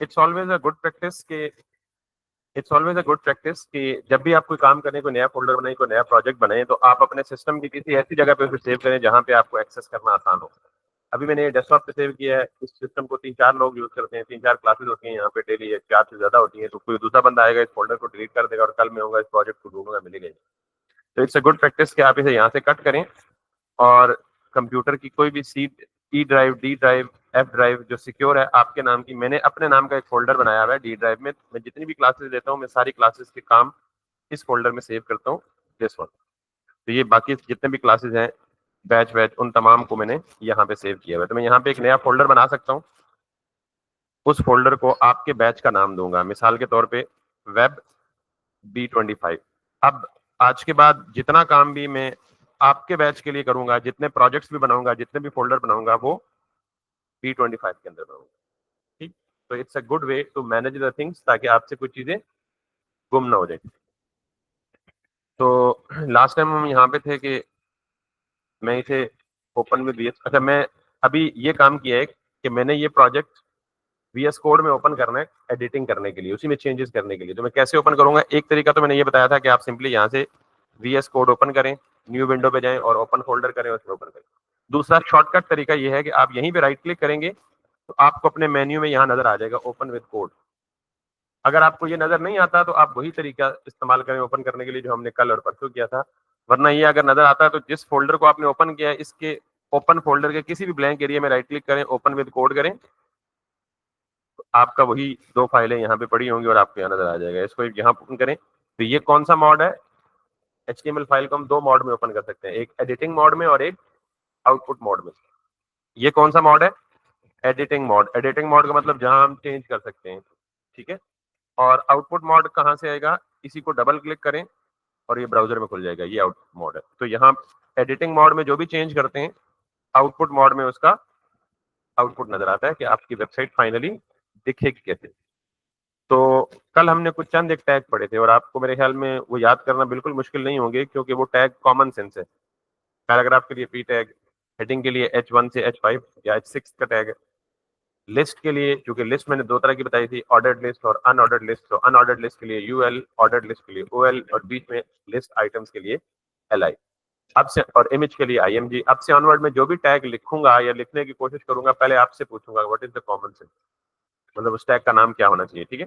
It's always a good practice कि जब भी आप कोई काम करने को नया फोल्डर बनाए, कोई नया प्रोजेक्ट बनाए, तो आप अपने सिस्टम की किसी ऐसी जगह पे उसे सेव करें जहाँ पे आपको एक्सेस करना आसान हो। अभी मैंने डेस्कटॉप पे सेव किया है। इस सिस्टम को 3-4 लोग यूज करते हैं, 3-4 क्लासेस होती हैं यहाँ पे डेली, 4 से ज्यादा होती हैं। तो कोई दूसरा बंदा आएगा, इस फोल्डर को डिलीट कर देगा और कल मैं होगा इस प्रोजेक्ट को ढूंढूंगा, मिलेगा। तो इट्स अ गुड प्रैक्टिस कि आप इसे यहाँ से कट करें और कंप्यूटर की कोई भी C, E drive, D drive, F drive जो सिक्योर है आपके नाम की, मैंने अपने नाम का एक फोल्डर बनाया हुआ है डी ड्राइव में। मैं जितनी भी क्लासेस देता हूँ, मैं सारी क्लासेस के काम इस फोल्डर में सेव करता हूँ, दिस वन। तो ये बाकी जितने भी क्लासेस हैं, बैच वैच, उन तमाम को मैंने यहाँ पे सेव किया हुआ है। तो मैं यहाँ पे एक नया फोल्डर बना सकता हूँ। उस फोल्डर को आपके बैच का नाम दूंगा, मिसाल के तौर पे वेब B25। अब आज के बाद जितना काम भी मैं आपके बैच के लिए करूंगा, जितने प्रोजेक्ट्स भी बनाऊंगा, जितने भी फोल्डर बनाऊंगा, वो B25 के अंदर बनाऊंगा। ठीक। तो it's a good way to manage the things, ताकि आपसे कुछ चीजें गुम ना हो जाए। तो लास्ट टाइम हम यहाँ पे थे कि मैं इसे ओपन में VS, अच्छा, मैं अभी ये काम किया है कि मैंने ये प्रोजेक्ट VS कोड में ओपन करना है एडिटिंग करने के लिए, उसी में चेंजेस करने के लिए। तो मैं कैसे ओपन करूंगा? एक तरीका तो मैंने ये बताया था कि आप सिंपली यहाँ से VS कोड ओपन करें, न्यू विंडो पे जाएं और ओपन फोल्डर करें, उसमें ओपन करें। दूसरा शॉर्टकट तरीका ये है कि आप यहीं पे राइट क्लिक करेंगे तो आपको अपने मेन्यू में यहाँ नजर आ जाएगा ओपन विद कोड। अगर आपको ये नजर नहीं आता तो आप वही तरीका इस्तेमाल करें ओपन करने के लिए जो हमने कल और परसों किया था। वरना ये अगर नजर आता है तो जिस फोल्डर को आपने ओपन किया है, इसके ओपन फोल्डर के किसी भी ब्लैंक एरिया में राइट क्लिक करें, ओपन विद कोड करें, तो आपका वही 2 फाइलें यहाँ पे पड़ी होंगी और आपको यहाँ नजर आ जाएगा। इसको एक यहाँ ओपन करें। तो ये कौन सा मॉड है? HTML फाइल को हम 2 मॉड में ओपन कर सकते हैं, एक एडिटिंग मोड में और एक आउटपुट मोड में। ये कौन सा मॉड है? Editing mode. एडिटिंग मोड का मतलब जहां हम चेंज कर सकते हैं, ठीक है। और आउटपुट मोड कहाँ से आएगा? इसी को डबल क्लिक करें और ये ब्राउजर में खुल जाएगा, ये आउटपुट मोड है। तो यहाँ एडिटिंग मोड में जो भी चेंज करते हैं, आउटपुट मोड में उसका आउटपुट नजर आता है कि आपकी वेबसाइट फाइनली दिखेगी कैसे। तो कल हमने कुछ चंद एक टैग पढ़े थे और आपको मेरे ख्याल में वो याद करना बिल्कुल मुश्किल नहीं होंगे, क्योंकि वो टैग कॉमन सेंस है। पैराग्राफ के लिए P टैग, हेडिंग के लिए H1 से H5 या H6 का टैग है। लिस्ट के लिए, क्योंकि लिस्ट मैंने 2 तरह की बताई थी, ऑर्डर्ड लिस्ट और अनऑर्डर्ड लिस्ट। तो अनऑर्डर्ड लिस्ट के लिए UL, ऑर्डर्ड लिस्ट के लिए OL, और बीच में लिस्ट आइटम्स के लिए LI। अब से, और इमेज के लिए IMG। अब से ऑनवर्ड में जो भी टैग लिखूंगा या लिखने की कोशिश करूंगा, पहले आपसे पूछूंगा what is the common sense, मतलब उस टैग का नाम क्या होना चाहिए, ठीक है।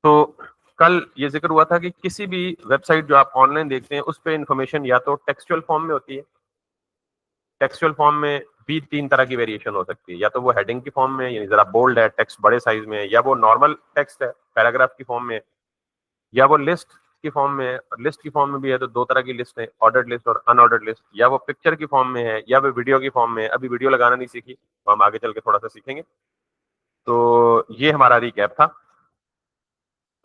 तो कल ये जिक्र हुआ था कि किसी भी वेबसाइट जो आप ऑनलाइन देखते हैं, उस पर इंफॉर्मेशन या तो टेक्सचुअल फॉर्म में होती है। टेक्सचुअल फॉर्म में भी 3 तरह की वेरिएशन हो सकती है, या तो वो हेडिंग की फॉर्म में, यानी जरा बोल्ड है, टेक्स्ट बड़े साइज में, या वो नॉर्मल टेक्स्ट है पैराग्राफ की फॉर्म में, या वो लिस्ट की फॉर्म में है। लिस्ट की फॉर्म में भी है तो 2 तरह की लिस्ट है, ऑर्डर्ड लिस्ट और अनऑर्डर्ड लिस्ट। या वो पिक्चर की फॉर्म में है, या वो वीडियो की फॉर्म में है। अभी वीडियो लगाना नहीं सीखी, तो हम आगे चल के थोड़ा सा सीखेंगे। तो ये हमारा रिकैप था।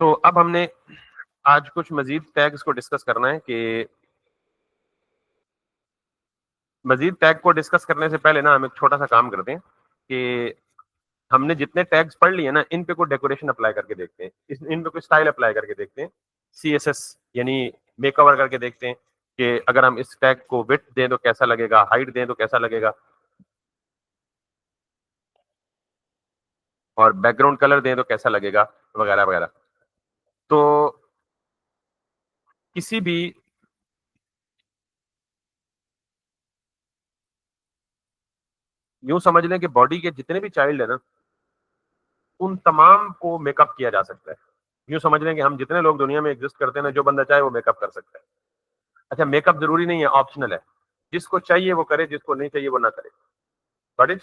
तो अब हमने आज कुछ मजीद टैग्स को डिस्कस करना है कि मजीद टैग को डिस्कस करने से पहले ना हम एक छोटा सा काम करते हैं कि हमने जितने टैग्स पढ़ लिए ना, इन पे कोई डेकोरेशन अप्लाई करके देखते हैं, इन पे कोई स्टाइल अप्लाई करके देखते हैं, CSS यानी मेकओवर करके देखते हैं कि अगर हम इस टैग को विड्थ दें तो कैसा लगेगा, हाइट दें तो कैसा लगेगा, और बैकग्राउंड कलर दें तो कैसा लगेगा, वगैरह वगैरह। तो किसी भी यूं समझ लें कि बॉडी के जितने भी चाइल्ड है ना, उन तमाम को मेकअप किया जा सकता है। यूं समझ लें कि हम जितने लोग दुनिया में एग्जिस्ट करते हैं ना, जो बंदा चाहे वो मेकअप कर सकता है। अच्छा, मेकअप जरूरी नहीं है, ऑप्शनल है। जिसको चाहिए वो करे, जिसको नहीं चाहिए वो ना करे। Got it?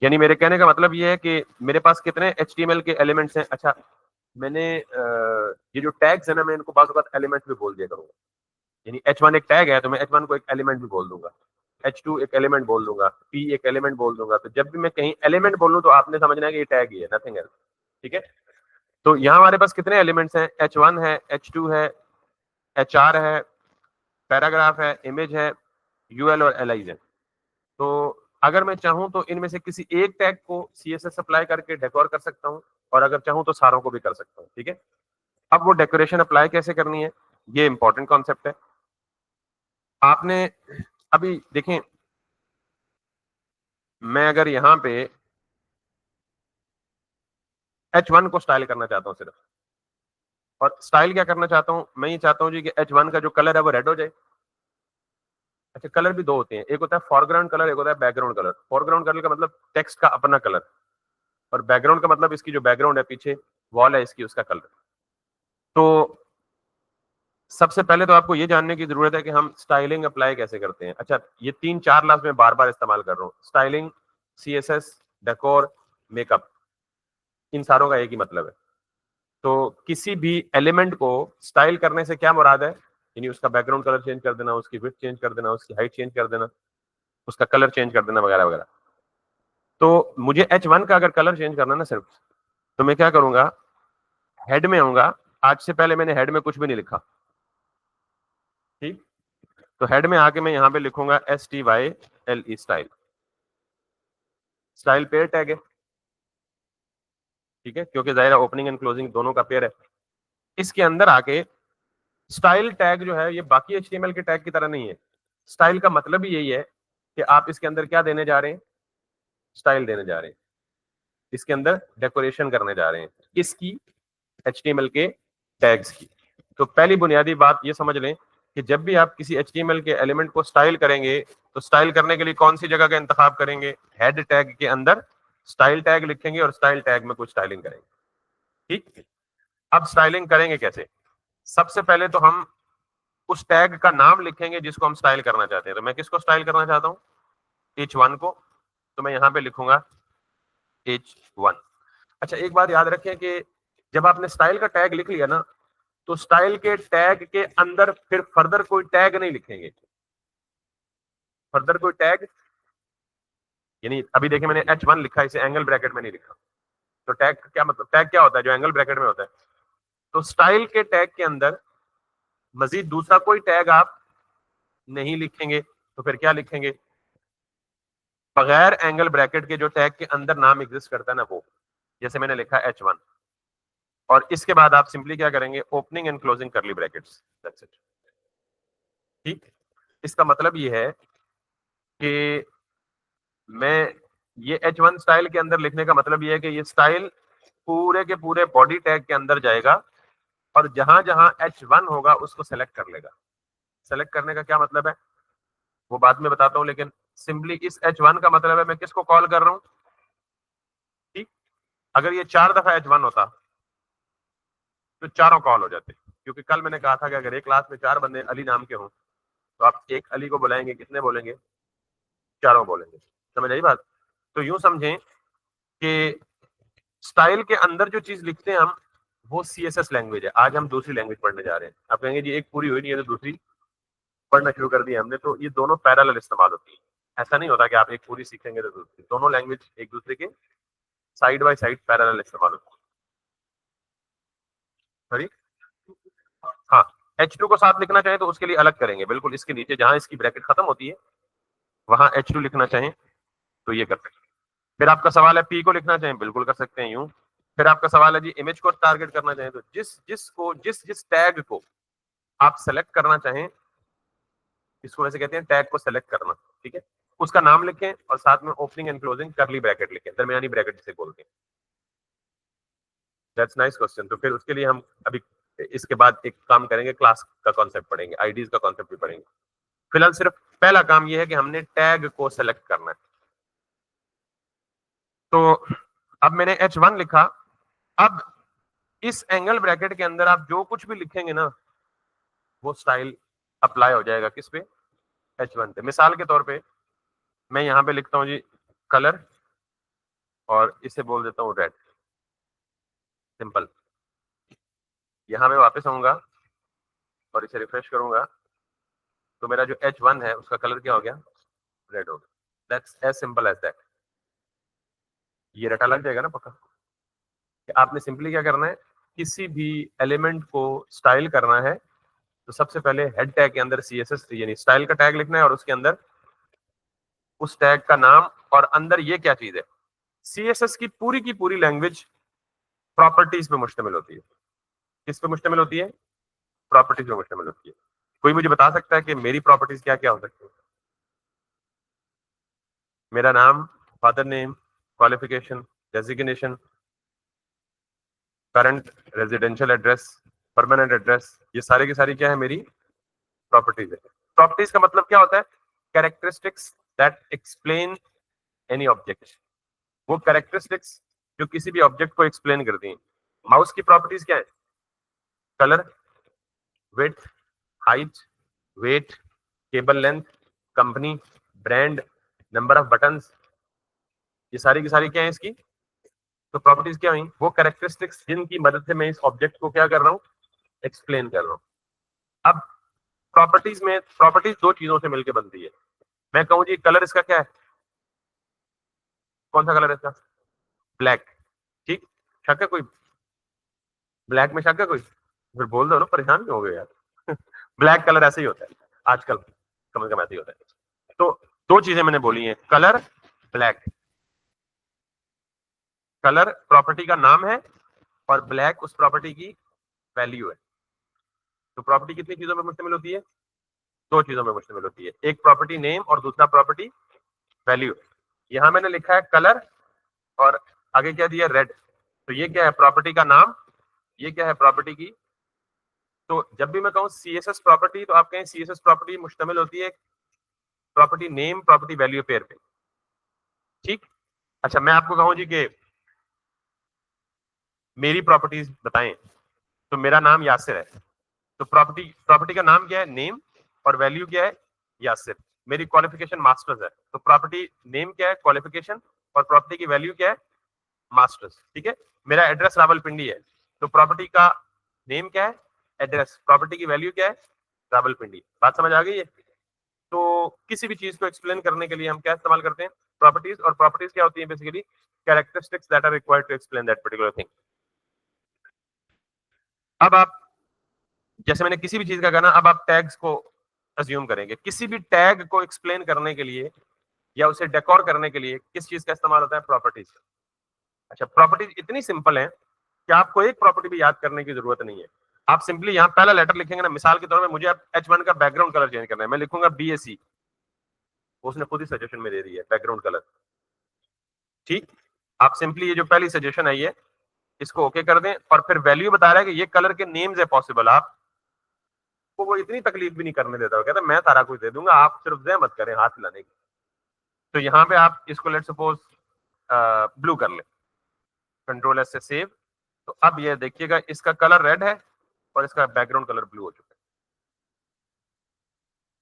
यानी मेरे कहने का मतलब ये है कि मेरे पास कितने HTML के एलिमेंट्स हैं। अच्छा, मैंने ये जो टैग्स है ना, मैं इनको बाज़ औक़ात एलिमेंट भी बोल दिया करूंगा। यानी H1 एक टैग है तो मैं H1 को एक एलिमेंट भी बोल दूंगा, H2 एक एलिमेंट बोल दूंगा, P एक एलिमेंट बोल दूंगा। तो जब भी मैं कहीं एलिमेंट बोलूं तो आपने समझना है कि ये टैग ही है, नथिंग एल्स, ठीक है। तो यहाँ हमारे पास कितने एलिमेंट्स हैं? H1 है, H2 है, HR है, पैराग्राफ है, इमेज है, UL और LI है। तो अगर मैं चाहूं तो इनमें से किसी एक टैग को CSS अप्लाई करके डेकोर कर सकता हूं, और अगर चाहूं तो सारों को भी कर सकता हूं, ठीक है। अब वो डेकोरेशन अप्लाई कैसे करनी है, ये इंपॉर्टेंट कॉन्सेप्ट है। आपने अभी देखें, मैं अगर यहाँ पे H1 को स्टाइल करना चाहता हूँ सिर्फ। और स्टाइल क्या करना चाहता हूँ, मैं ये चाहता हूँ जी कि H1 का जो कलर है वो रेड हो जाए। अच्छा, कलर भी दो होते हैं, एक होता है फॉरग्राउंड कलर, एक होता है बैकग्राउंड कलर। फॉरग्राउंड कलर का मतलब टेक्स्ट का अपना कलर, और बैकग्राउंड का मतलब इसकी जो बैकग्राउंड है, पीछे वॉल है इसकी, उसका कलर। तो सबसे पहले तो आपको ये जानने की जरूरत है कि हम स्टाइलिंग अप्लाई कैसे करते हैं। अच्छा, ये 3-4 लफ्ज मैं बार बार इस्तेमाल कर रहा हूँ। स्टाइलिंग, CSS, डेकोर, मेकअप, इन सारों का एक ही मतलब है। तो किसी भी एलिमेंट को स्टाइल करने से क्या मुराद है, यानी उसका बैकग्राउंड कलर चेंज कर देना, उसकी विड्थ चेंज कर देना, उसकी हाइट चेंज कर देना, उसका कलर चेंज कर देना, वगैरह वगैरह। तो मुझे H1 का अगर कलर चेंज करना ना सिर्फ, तो मैं क्या करूंगा, हेड में आऊंगा। आज से पहले मैंने हेड में कुछ भी नहीं लिखा, ठीक। तो हेड में आके मैं यहाँ पे लिखूंगा STYLE, style. Style pair tag है, ठीक है, क्योंकि जाहिर है ओपनिंग एंड क्लोजिंग दोनों का पेयर है। इसके अंदर आके स्टाइल टैग जो है ये बाकी HTML के टैग की तरह नहीं है। स्टाइल का मतलब ही यही है कि आप इसके अंदर क्या देने जा रहे हैं, स्टाइल देने जा रहे हैं, इसके अंदर डेकोरेशन करने जा रहे हैं, इसकी HTML के टैग्स की। तो पहली बुनियादी बात ये समझ लें कि जब भी आप किसी HTML के एलिमेंट को स्टाइल करेंगे, तो स्टाइल करने के लिए कौन सी जगह का इंतखाब करेंगे, हेड टैग के अंदर स्टाइल टैग लिखेंगे और स्टाइल टैग में कुछ स्टाइलिंग करेंगे, ठीक। अब स्टाइलिंग करेंगे कैसे, सबसे पहले तो हम उस टैग का नाम लिखेंगे जिसको हम स्टाइल करना चाहते हैं। तो मैं किसको स्टाइल करना चाहता हूँ, H1 को, तो मैं यहां पे लिखूंगा H1। अच्छा, एक बात याद रखें कि जब आपने स्टाइल का टैग लिख लिया ना, तो स्टाइल के टैग के अंदर फिर फर्दर कोई टैग नहीं लिखेंगे। फर्दर कोई टैग, यानी अभी देखिए मैंने H1 लिखा, इसे एंगल ब्रैकेट में नहीं लिखा। तो टैग का क्या मतलब, टैग क्या होता है, जो एंगल ब्रैकेट में होता है। तो स्टाइल के टैग के अंदर मजीद दूसरा कोई टैग आप नहीं लिखेंगे, तो फिर क्या लिखेंगे, बगैर एंगल ब्रैकेट के जो टैग के अंदर नाम एग्जिस्ट करता है ना, वो, जैसे मैंने लिखा H1, और इसके बाद आप सिंपली क्या करेंगे, ओपनिंग एंड क्लोजिंग करली ब्रैकेट्स, दैट्स इट, ठीक। इसका मतलब ये है कि मैं ये H1 स्टाइल के अंदर लिखने का मतलब ये है कि ये स्टाइल पूरे के पूरे बॉडी टैग के अंदर जाएगा, और जहां जहां H1 होगा उसको सेलेक्ट कर लेगा। सेलेक्ट करने का क्या मतलब है वो बाद में बताता हूं, लेकिन सिंपली इस H1 का मतलब है मैं किसको कॉल कर रहा हूं, ठीक। अगर ये 4 दफा H1 होता तो चारों कॉल हो जाते, क्योंकि कल मैंने कहा था कि अगर एक क्लास में 4 बंदे अली नाम के हों, तो आप एक अली को बुलाएंगे, कितने बोलेंगे, चारों बोलेंगे। समझ आई बात। तो यूं समझें कि स्टाइल के अंदर जो चीज लिखते हैं हम, वो CSS लैंग्वेज है। आज हम दूसरी लैंग्वेज पढ़ने जा रहे हैं। आप कहेंगे जी एक पूरी हुई नहीं है तो दूसरी पढ़ना शुरू कर दिया हमने, तो ये दोनों पैरेलल इस्तेमाल होती है। ऐसा नहीं होता कि आप एक पूरी सीखेंगे तो दूसरी, दोनों लैंग्वेज एक दूसरे के साइड बाय साइड पैरेलल इस्तेमाल होती है। सॉरी, हाँ, H2 को साथ लिखना चाहें तो उसके लिए अलग करेंगे, बिल्कुल इसके नीचे जहां इसकी ब्रैकेट खत्म होती है वहां H2 लिखना चाहें तो ये कर सकते हैं। फिर आपका सवाल है P को लिखना चाहें, बिल्कुल कर सकते हैं यूं। फिर आपका सवाल है जी इमेज को टारगेट करना चाहें, तो जिस टैग को आप सेलेक्ट करना चाहें, इसको वैसे कहते हैं टैग को सेलेक्ट करना, ठीक है, उसका नाम लिखें और साथ में ओपनिंग एंड क्लोजिंग करली ब्रैकेट लिखें, दरमियानी ब्रैकेट जिसे बोलते हैं। That's nice question. तो फिर उसके लिए हम अभी इसके बाद एक काम करेंगे, क्लास का कॉन्सेप्ट पढ़ेंगे, आईडीज का कॉन्सेप्ट भी पढ़ेंगे। फिलहाल सिर्फ पहला काम यह है कि हमने टैग को सेलेक्ट करना है। तो अब मैंने H1 लिखा। अब इस एंगल ब्रैकेट के अंदर आप जो कुछ भी लिखेंगे ना, वो स्टाइल अप्लाई हो जाएगा किस पे, H1 पे। मिसाल के तौर पे मैं यहां पे लिखता हूं जी कलर, और इसे बोल देता हूं रेड, सिंपल। यहां मैं वापस आऊंगा और इसे रिफ्रेश करूंगा, तो मेरा जो H1 है उसका कलर क्या हो गया, रेड हो गया। That's as simple as that. ये रटा लग जाएगा ना पक्का। कि आपने सिंपली क्या करना है, किसी भी एलिमेंट को स्टाइल करना है, तो सबसे पहले हेड टैग के अंदर CSS यानी स्टाइल का टैग लिखना है, और उसके अंदर उस टैग का नाम, और अंदर ये क्या चीज है। CSS की पूरी लैंग्वेज प्रॉपर्टीज पे मुश्तमिल होती है। किस पे मुश्तमिल होती है, प्रॉपर्टीज पे मुश्तमिल होती है। कोई मुझे बता सकता है कि मेरी प्रॉपर्टीज क्या क्या हो सकती है। मेरा नाम, father name, qualification, designation, current residential address, permanent address, ये सारे की सारी क्या है मेरी प्रॉपर्टीज है। प्रॉपर्टीज का मतलब क्या होता है? Characteristics that explain any object, वो कैरेक्टरिस्टिक्स जो किसी भी ऑब्जेक्ट को एक्सप्लेन करती हैं। माउस की प्रॉपर्टीज क्या है? Colour, width, height, weight, cable length, company, brand, number of buttons, ये सारी की सारी क्या है इसकी तो प्रॉपर्टीज क्या हुई? वो कैरेक्टरिस्टिक्स जिनकी मदद से मैं इस ऑब्जेक्ट को क्या कर रहा हूँ? एक्सप्लेन कर रहा हूँ। अब प्रॉपर्टीज दो चीजों से मिलकर बनती है। मैं कहूँ जी कलर इसका क्या है? कौन सा कलर है इसका? ब्लैक। ठीक, शक है कोई? ब्लैक में शक है कोई? फिर बोल दो ना, परेशान क्यों हो गए यार? ब्लैक कलर ऐसे ही होता है आजकल, कम से कम ऐसे ही होता है। तो दो चीजें मैंने बोली हैं, कलर, ब्लैक। कलर प्रॉपर्टी का नाम है और ब्लैक उस प्रॉपर्टी की वैल्यू है। तो प्रॉपर्टी कितनी चीजों में मुश्तमिल होती है? दो चीजों में मुश्तमिल होती है, एक प्रॉपर्टी नेम और दूसरा प्रॉपर्टी वैल्यू। यहां मैंने लिखा है कलर और आगे क्या दिया? रेड। तो ये क्या है? प्रॉपर्टी का नाम। ये क्या है? प्रॉपर्टी की। तो जब भी मैं कहूँ सीएसएस प्रॉपर्टी, तो आप कहें सीएसएस प्रॉपर्टी मुश्तमिल होती है property name property value pair पे। ठीक, अच्छा मैं आपको कहूँ जी कि मेरी प्रॉपर्टीज बताएं, तो मेरा नाम यासिर है, तो प्रॉपर्टी प्रॉपर्टी का नाम क्या है? नेम, और वैल्यू क्या है? यासिर। मेरी क्वालिफिकेशन मास्टर्स है, तो प्रॉपर्टी नेम क्या है? क्वालिफिकेशन, और प्रॉपर्टी की वैल्यू क्या है? मास्टर्स। ठीक है, मेरा एड्रेस रावलपिंडी है, तो प्रॉपर्टी का नेम क्या है? एड्रेस। प्रॉपर्टी की वैल्यू क्या है? रावलपिंडी। बात समझ आ गई है? तो किसी भी चीज को एक्सप्लेन करने के लिए हम क्या इस्तेमाल करते हैं? प्रॉपर्टीज। और प्रॉपर्टीज क्या होती है? Basically characteristics that are required to explain that particular thing. अब आप, जैसे मैंने किसी भी चीज का कहना, अब आप टैग्स को अज्यूम करेंगे। किसी भी टैग को एक्सप्लेन करने के लिए या उसे डेकोर करने के लिए किस चीज का इस्तेमाल होता है? प्रॉपर्टीज। अच्छा, प्रॉपर्टीज इतनी सिंपल है कि आपको एक प्रॉपर्टी भी याद करने की जरूरत नहीं है। आप सिंपली यहाँ पहला लेटर लिखेंगे ना, मिसाल के तौर पर मुझे अब H1 का बैकग्राउंड कलर चेंज करना है, मैं लिखूंगा BAC, उसने खुद ही सजेशन में दे दी है बैकग्राउंड कलर। ठीक, आप सिंपली ये जो पहली सजेशन है ये इसको ओके कर दें, और फिर वैल्यू बता रहा है कि ये कलर के नेम्स है पॉसिबल। आप वो इतनी तकलीफ भी नहीं करने देता, वो कहता है मैं सारा कुछ दे दूंगा, आप सिर्फ जहमत करें हाथ हिलाने की। तो यहाँ पे आप इसको लेट सपोज ब्लू कर ले, कंट्रोल एस से सेव। तो अब ये देखिएगा इसका कलर रेड है और इसका बैकग्राउंड कलर ब्लू हो चुका है।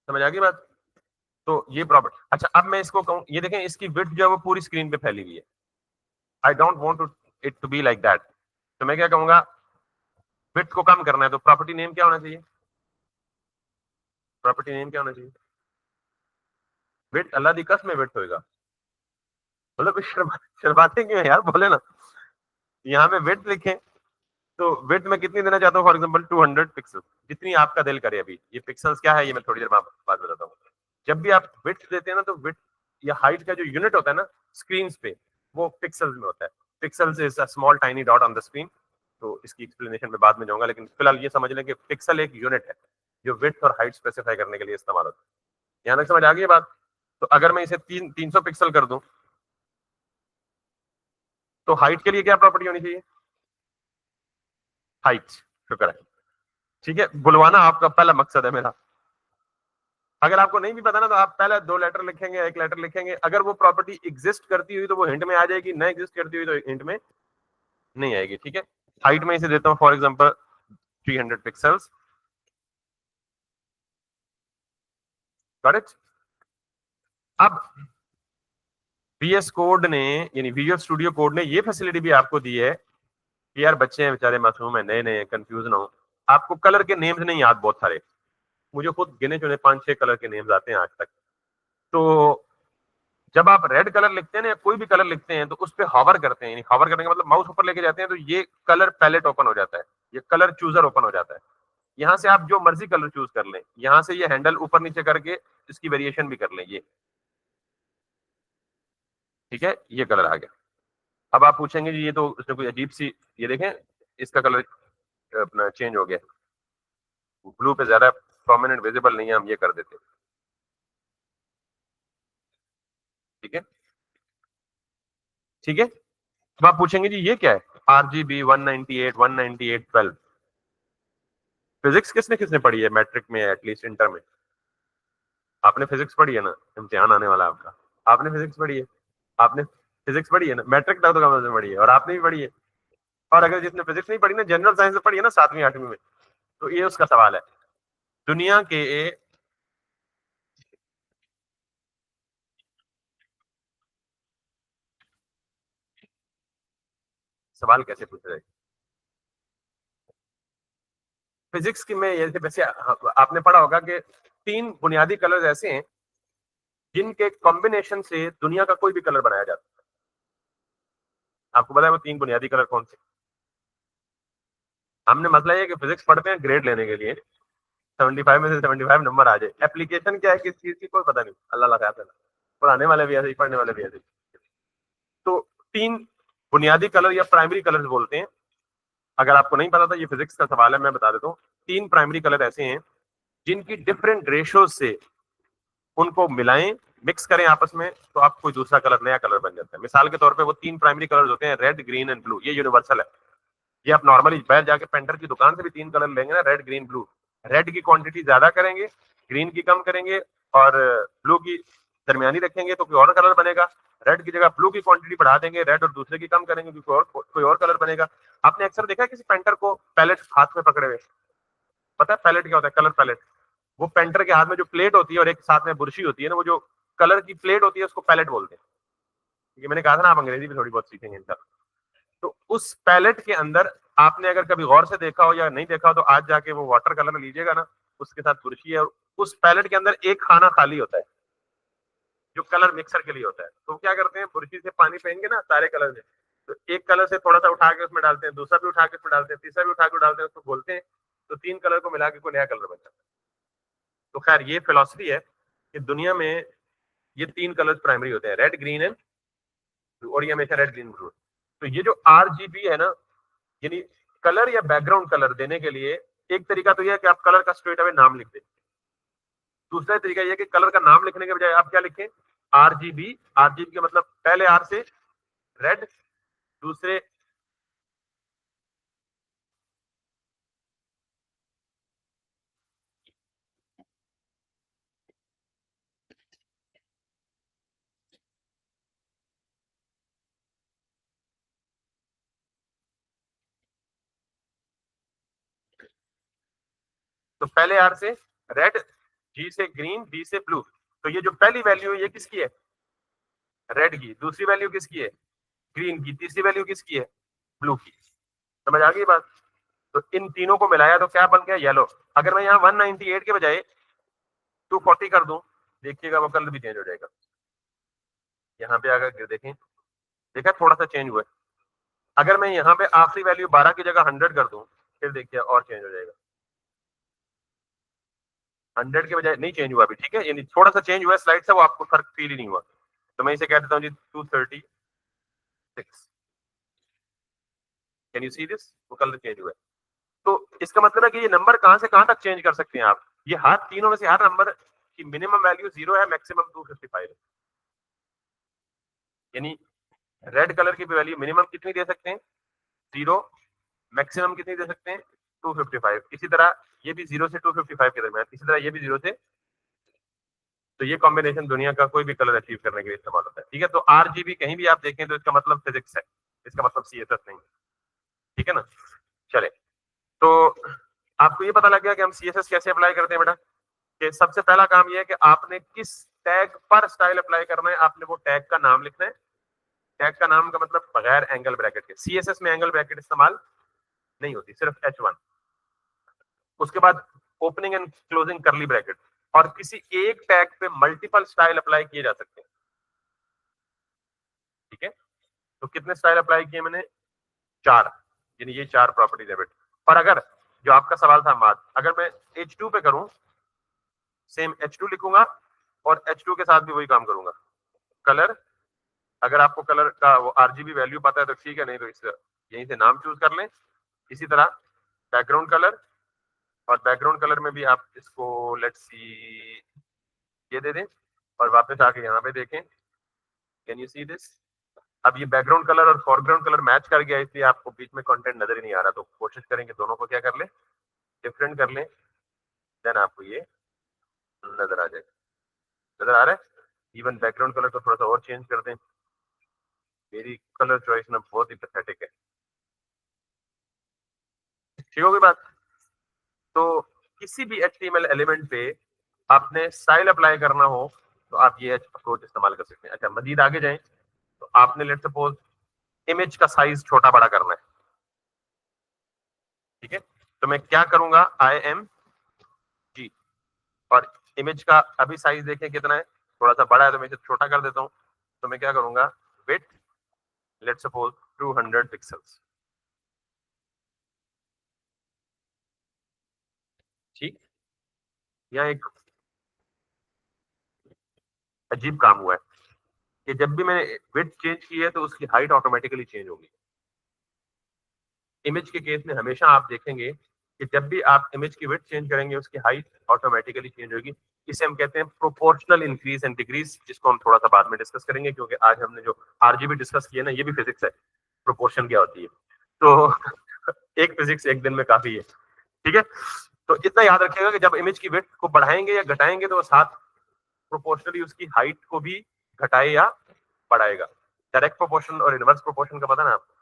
समझ आ गई बात? तो ये प्रॉपर्टी। अच्छा, अब मैं इसको कहूँ, ये देखें इसकी विड्थ जो है वो पूरी स्क्रीन पे फैली हुई है। I don't want it to be like that. तो मैं क्या कहूंगा? विड्थ को कम करना है, तो प्रॉपर्टी नेम क्या होना चाहिए? प्रॉपर्टी नेम क्या होना चाहिए? विड्थ। अल्लाह दी कसम में विड्थ होएगा। मतलब शर्माते क्यों है यार, बोले ना। यहाँ पे विड्थ लिखें, तो विड्थ में कितनी देना चाहता हूँ? फॉर एग्जांपल 200 पिक्सल, जितनी आपका दिल करे। अभी ये पिक्सल्स क्या है ये मैं थोड़ी देर बाद बताता हूँ। जब भी आप विड्थ देते हैं ना, तो विड्थ या हाइट का जो यूनिट होता है ना स्क्रीन पे, वो पिक्सल्स में होता है। Pixels is a small tiny dot on the screen. तो इसकी एक्सप्लेनेशन में बाद में जाऊंगा, लेकिन फिलहाल ये समझ लें कि पिक्सल एक यूनिट है जो विड्थ और हाइट स्पेसिफाई करने के लिए इस्तेमाल होता है। यहाँ तक समझ आ गई बात? तो अगर मैं इसे 300 पिक्सल कर दूं, तो हाइट के लिए क्या प्रॉपर्टी होनी चाहिए? हाइट। शुक्र है। ठीक है, बुलवाना आपका पहला मकसद है मेरा। अगर आपको नहीं भी पता ना, तो आप पहले दो लेटर लिखेंगे, एक लेटर लिखेंगे। अगर वो प्रॉपर्टी एग्जिस्ट करती हुई तो वो हिंट में आ जाएगी, न एग्जिस्ट करती हुई तो हिंट में नहीं आएगी। ठीक है, हाइट में इसे देता हूं for example 300 pixels. Got it? अब VS कोड ने, यानी विजुअल स्टूडियो कोड ने ये फैसिलिटी भी आपको दी है कि यार बच्चे हैं बेचारे, मासूम है, नए नए, कंफ्यूज ना हो। आपको कलर के नेम्स नहीं याद बहुत सारे, मुझे खुद गिने चुने 5-6 कलर के नेम्स आते हैं आज तक। तो जब आप रेड कलर लिखते हैं ना, या कोई भी कलर लिखते हैं, तो उस पर हॉवर करते हैं, यानी हॉवर करने का मतलब माउस ऊपर लेके जाते हैं, तो ये कलर पैलेट ओपन हो जाता है, ये कलर चूजर ओपन हो जाता है। यहाँ से आप जो मर्जी कलर चूज कर लें, यहाँ से ये हैंडल ऊपर नीचे करके इसकी वेरिएशन भी कर लें ये। ठीक है, ये कलर आ गया। अब आप पूछेंगे जी ये तो उसने कोई अजीब सी, ये देखें इसका कलर अपना चेंज हो गया, ब्लू पे ज्यादा प्रोमिनेंट विजिबल नहीं है, हम ये कर देते हैं। ठीक है, ठीक है। अब आप पूछेंगे जी ये क्या है? RGB 198 198 12। फिजिक्स किसने किसने पढ़ी है मैट्रिक में, एटलीस्ट इंटर में? आपने फिजिक्स पढ़ी है ना, इम्तिहान आने वाला है आपका, आपने फिजिक्स पढ़ी है, आपने फिजिक्स पढ़ी है ना, मैट्रिक तक तो कम से पढ़ी है, और आपने भी पढ़ी है। और अगर जिसने फिजिक्स नहीं पढ़ी ना, जनरल साइंस में पढ़ी है ना 7वीं 8वीं में, तो ये उसका सवाल है। दुनिया के सवाल कैसे पूछा जाए फिजिक्स की में, ये वैसे आपने पढ़ा होगा कि 3 बुनियादी कलर्स ऐसे हैं जिनके कॉम्बिनेशन से दुनिया का कोई भी कलर बनाया जाता है। आपको पता है वो 3 बुनियादी कलर कौन से? हमने मसला ये है कि फिजिक्स पढ़ते हैं ग्रेड लेने के लिए, 75 में से 75 नंबर आ जाए, एप्लीकेशन क्या है किस चीज की कोई पता नहीं, अल्लाह लगा है। पढ़ाने वाले भी ऐसे ही, पढ़ने वाले भी ऐसे ही। तो 3 बुनियादी कलर या प्राइमरी कलर्स बोलते हैं। अगर आपको नहीं पता था, ये फिजिक्स का सवाल है, मैं बता देता हूँ। 3 प्राइमरी कलर ऐसे हैं जिनकी डिफरेंट रेशियोज से उनको मिलाएं, मिक्स करें आपस में, तो आप कोई दूसरा कलर, नया कलर बन जाता है। मिसाल के तौर पे वो 3 प्राइमरी कलर होते हैं, रेड ग्रीन एंड ब्लू, ये यूनिवर्सल है। ये आप नॉर्मली बाहर जाके पेंटर की दुकान से भी 3 कलर लेंगे ना, रेड ग्रीन ब्लू, रेड की क्वांटिटी ज्यादा करेंगे, ग्रीन की कम करेंगे, और ब्लू की दरमियानी रखेंगे तो कोई और कलर बनेगा। रेड की जगह ब्लू की क्वांटिटी बढ़ा देंगे, रेड और दूसरे की कम करेंगे तो कोई और कलर बनेगा। आपने अक्सर देखा है किसी पेंटर को पैलेट हाथ में पकड़े हुए? पता है पैलेट क्या होता है? Colour palette. वो पेंटर के हाथ में जो प्लेट होती है और एक साथ में बुरशी होती है ना, वो जो कलर की प्लेट होती है उसको पैलेट बोलते हैं। ये मैंने कहा था ना, आप अंग्रेजी भी थोड़ी बहुत सीखेंगे इनका। तो उस पैलेट के अंदर आपने अगर कभी गौर से देखा हो या नहीं देखा हो, तो आज जाके वो वाटर कलर लीजिएगा ना, उसके साथ बुरशी है, और उस पैलेट के अंदर एक खाना खाली होता है जो कलर मिक्सर के लिए होता है। तो क्या करते हैं, बुरशी से पानी फेंकेंगे ना सारे कलर में, तो एक कलर से थोड़ा सा उठा के उसमें डालते हैं, दूसरा भी उठा के उसमें डालते हैं, तीसरा भी उठा के डालते हैं, उसको बोलते हैं, तो 3 कलर को मिला के कोई नया कलर बन जाता है। तो खैर ये फिलॉसफी है कि दुनिया में ये 3 कलर्स प्राइमरी होते हैं, रेड ग्रीन एंड ब्लू, और ये हमेशा रेड ग्रीन ब्लू। तो ये जो RGB है ना, यानी कलर या बैकग्राउंड कलर देने के लिए, एक तरीका तो यह है कि आप कलर का स्ट्रेट अवे नाम लिख दें। दूसरा तरीका यह है कि कलर का नाम लिखने के बजाय आप क्या लिखें, RGB। RGB का मतलब पहले R से रेड, दूसरे तो पहले R से रेड, G से ग्रीन, B से ब्लू। तो ये जो पहली वैल्यू है ये किसकी है? रेड की। दूसरी वैल्यू किसकी है? ग्रीन की। तीसरी वैल्यू किसकी है? ब्लू की। समझ आ गई बात? तो इन तीनों को मिलाया तो क्या बन गया? येलो। अगर मैं यहाँ 198 के बजाय 240 कर दूं, देखिएगा वो कलर भी चेंज हो जाएगा। यहाँ पे अगर देखें, देखा थोड़ा सा चेंज हुआ है। अगर मैं यहाँ पे आखिरी वैल्यू 12 की जगह 100 कर दूं, फिर देखिए और चेंज हो जाएगा। 100 के बजाय नहीं चेंज हुआ अभी, ठीक है, यानी थोड़ा सा चेंज हुआ है स्लाइड से, वो आपको फर्क फील ही नहीं हुआ। तो मैं इसे कह देता हूँ जी 236। Can you see this? वो कलर चेंज हुआ है। तो इसका मतलब है कि ये नंबर कहां से कहां तक चेंज कर सकते हैं आप। ये हर तीनों में से हर नंबर की मिनिमम वैल्यू 0 है, मैक्सिमम 255 है। यानी रेड कलर की वैल्यू मिनिमम कितनी दे सकते हैं? 0। मैक्सिमम कितनी दे सकते हैं? 255। इसी तरह ये भी 0 से 255 के दरमियान, इसी तरह ये भी 0 से। तो ये कॉम्बिनेशन दुनिया का कोई भी कलर अचीव करने के लिए इस्तेमाल होता है, ठीक है। तो RGB कहीं भी आप देखें तो इसका मतलब फिजिक्स है, इसका मतलब CSS नहीं, ठीक है ना। चले, तो आपको ये पता लग गया कि हम CSS कैसे अप्लाई करते हैं बेटा। कि सबसे पहला काम ये है कि आपने किस टैग पर स्टाइल अप्लाई करना है, आपने वो टैग का नाम लिखना है। टैग का नाम का मतलब बगैर एंगल ब्रैकेट के। CSS में एंगल ब्रैकेट इस्तेमाल नहीं होती, सिर्फ H1। उसके बाद ओपनिंग एंड क्लोजिंग करली ब्रैकेट। और किसी एक टैग पे मल्टीपल स्टाइल अप्लाई किए जा सकते हैं, ठीक है। तो कितने स्टाइल अप्लाई किए मैंने? 4। यानी ये 4 प्रॉपर्टीज है बेटा। और अगर जो आपका सवाल था मार्क, अगर मैं H2 पे करूं, सेम H2 लिखूंगा और H2 के साथ भी वही काम करूंगा। कलर, अगर आपको कलर का वो RGB वैल्यू पता है तो ठीक है, नहीं तो इस यहीं से नाम चूज कर लें। इसी तरह बैकग्राउंड कलर, और बैकग्राउंड कलर में भी आप इसको लेट्स सी ये दे दें, और वापस आके यहाँ पे देखें। Can you see this? अब ये बैकग्राउंड कलर और फोरग्राउंड कलर मैच कर गया, इसलिए आपको बीच में कंटेंट नजर ही नहीं आ रहा, तो कोशिश करेंगे दोनों को क्या कर ले, डिफरेंट कर ले, देन आपको ये नजर आ जाएगा। नजर आ रहा है? इवन बैकग्राउंड कलर को थोड़ा सा और चेंज कर दें, मेरी कलर चॉइस ना बहुत ही पैथेटिक है। ठीक होगी बात? तो किसी भी HTML एलिमेंट पे आपने स्टाइल अप्लाई करना हो तो आप ये अप्रोच इस्तेमाल कर सकते हैं। अच्छा, मजीद आगे जाएं तो आपने लेट सपोज इमेज का साइज छोटा बड़ा करना है, ठीक है? तो मैं क्या करूंगा, IMG, और इमेज का अभी साइज देखें कितना है, थोड़ा सा बड़ा है तो मैं इसे छोटा कर देता हूं। तो मैं क्या करूंगा, विड्थ लेट सपोज 200 पिक्सल्स, ठीक। यहाँ एक अजीब काम हुआ है कि जब भी मैंने विड्थ चेंज की है तो उसकी हाइट ऑटोमेटिकली चेंज होगी। इमेज के केस में हमेशा आप देखेंगे कि जब भी आप इमेज की विड्थ चेंज करेंगे उसकी हाइट ऑटोमेटिकली चेंज होगी। इसे हम कहते हैं प्रोपोर्शनल इंक्रीज एंड डिक्रीज, जिसको हम थोड़ा सा बाद में डिस्कस करेंगे, क्योंकि आज हमने जो RGB डिस्कस किया ना, ये भी फिजिक्स है, प्रोपोर्शन क्या होती है। तो एक फिजिक्स एक दिन में काफी है, ठीक है? तो इतना याद रखिएगा कि जब इमेज की विड्थ को बढ़ाएंगे या घटाएंगे तो वो साथ प्रोपोर्शनली उसकी हाइट को भी घटाए या बढ़ाएगा। डायरेक्ट प्रोपोर्शन और इनवर्स प्रोपोर्शन का पता ना आपको?